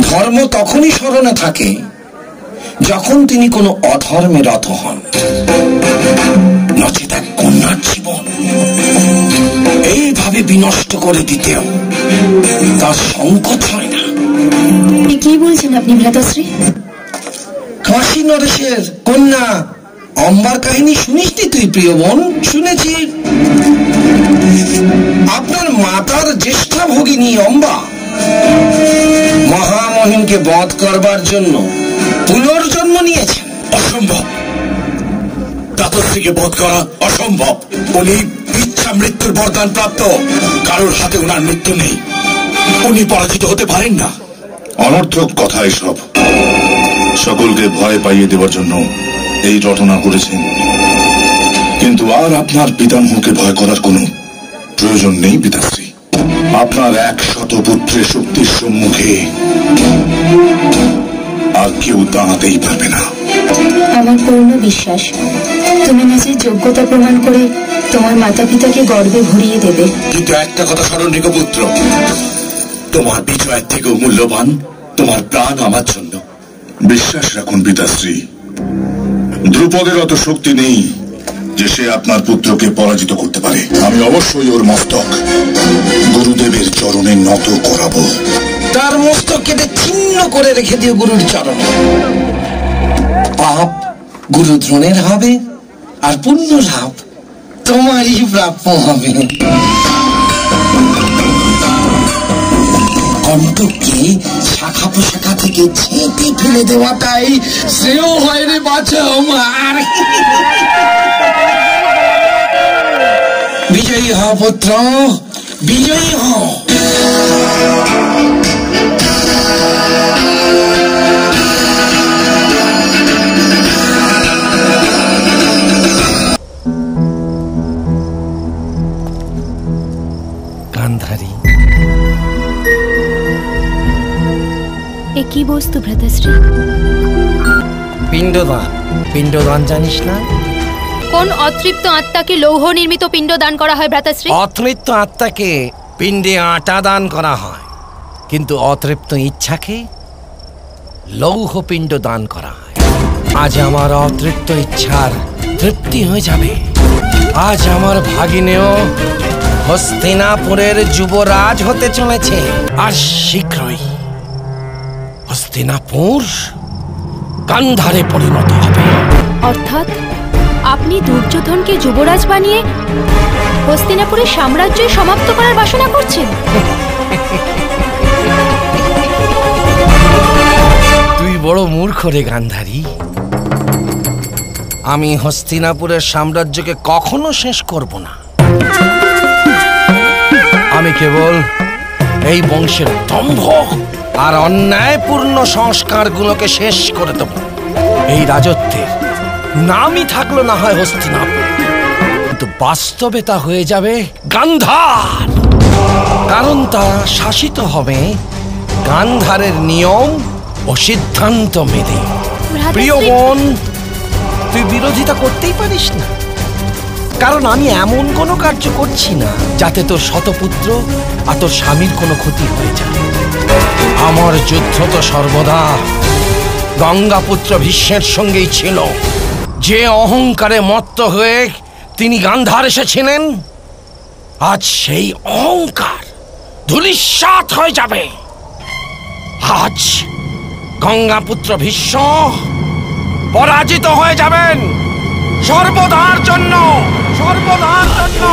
ধর্ম তখনই স্মরণে থাকে যখন তিনি কোনো অধর্মে রত হন, নচেত এক কন্যার জীবন এইভাবে বিনষ্ট করে দিতেও তার সংকোচ হয় না। কি বলছেন আপনি ভ্রাতাশ্রী? কাশী নরেশের কন্যা অম্বার কাহিনী শুনিসনি তুই প্রিয় বোন? শুনেছি আপনার মাতার জ্যেষ্ঠা ভগিনী অম্বা মহামহিমকে বধ করবার জন্য পুনর্জন্ম নিয়েছেন। অসম্ভব, ভ্রাতাশ্রীকে বধ করা অসম্ভব। উনি ইচ্ছা মৃত্যুর বরদান প্রাপ্ত, কারোর হাতে ওনার মৃত্যু নেই। উনি পরাজিত হতে পারেন না। অনর্থক কথা এসব। সকলকে ভয় পাইয়ে দেওয়ার জন্য এই রটনা করেছেন, কিন্তু আর আপনার পিতামহকে ভয় করার কোনো প্রয়োজন নেই পিতাশ্রী। আপনার 100 পুত্রের শক্তির সম্মুখে আর কেউ দাঁড়াতেই পারবে না। আমার পূর্ণ বিশ্বাস তুমি নিজের যোগ্যতা প্রমাণ করে তোমার মাতা পিতাকে গর্বে ভরিয়ে দেবে। কিন্তু একটা কথা স্মরণ রেখো পুত্র, তোমার বিজয়ের থেকেও মূল্যবান তোমার প্রাণ আমার জন্য। বিশ্বাস রাখুন পিতাশ্রী, দ্রুপদের অত শক্তি নেই যে সে আপনার পুত্রকে পরাজিত করতে পারে। আমি অবশ্যই ওর মস্তক গুরুদেবের চরণে নত করাবো। তার মস্তক কেটে ছিন্ন করে রেখে দিও গুরুর চরণে। পাপ গুরু দ্রোণের হবে, আর পুণ্য লাভ তোমারই প্রাপ্য হবে। কণ্টককে শাখা পোশাখা থেকে ছেঁটে ফেলে দেওয়াটাই শ্রেয় হয় রে বাছা আমার। বিজয়ী হও পুত্র, বিজয়ী হও। গান্ধারী, এ কি বস্তু ভ্রাতাশ্রী? পিণ্ডদান। পিণ্ডদান জানিস না? কোন অতৃপ্ত আত্মাকে লৌহ নির্মিত পিণ্ড দান করা হয় ভ্রাতাশ্রী? অতৃপ্ত আত্মাকে পিণ্ডে আটা দান করা হয়, কিন্তু অতৃপ্ত ইচ্ছাকে লৌহ পিণ্ড দান করা হয়। আজ আমার অতৃপ্ত ইচ্ছার তৃপ্তি হয়ে যাবে। আজ আমার ভাগিনেও হস্তিনাপুরের যুবরাজ হতে চলেছে, আর শীঘ্রই হস্তিনাপুর গান্ধারে পরিণত হবে। অর্থাৎ আপনি দুর্যোধনকে যুবরাজ বানিয়ে হস্তিনাপুরের সাম্রাজ্য সমাপ্ত করার বাসনা করছেন? তুই বড় মূর্খ রে গান্ধারী। আমি হস্তিনাপুরের সাম্রাজ্যকে কখনো শেষ করব না। আমি কেবল এই বংশের দম্ভ আর অন্যায়পূর্ণ সংস্কারগুলোকে শেষ করে দেব। এই রাজত্বের নামই থাকলো না হয় হস্তিনাপুর, কিন্তু বাস্তবে তা হয়ে যাবে গান্ধার। কারণ তা শাসিত হবে গান্ধারের নিয়ম ও সিদ্ধান্ত মেনে। প্রিয় বোন, তুই বিরোধিতা করতেই পারিস না, কারণ আমি এমন কোনো কার্য করছি না যাতে তোর শতপুত্র আর তোর স্বামীর কোনো ক্ষতি হয়ে যায়। আমার যুদ্ধ তো সর্বদা গঙ্গাপুত্র ভীষ্মের সঙ্গেই ছিল, যে অহংকারে মত্ত হয়ে তিনি গান্ধার এসেছিলেন। আজ সেই অহংকার ধূলিসাৎ হয়ে যাবে। আজ গঙ্গাপুত্র ভীষ্ম পরাজিত হয়ে যাবেন সর্বদার জন্য, সর্বদার জন্য।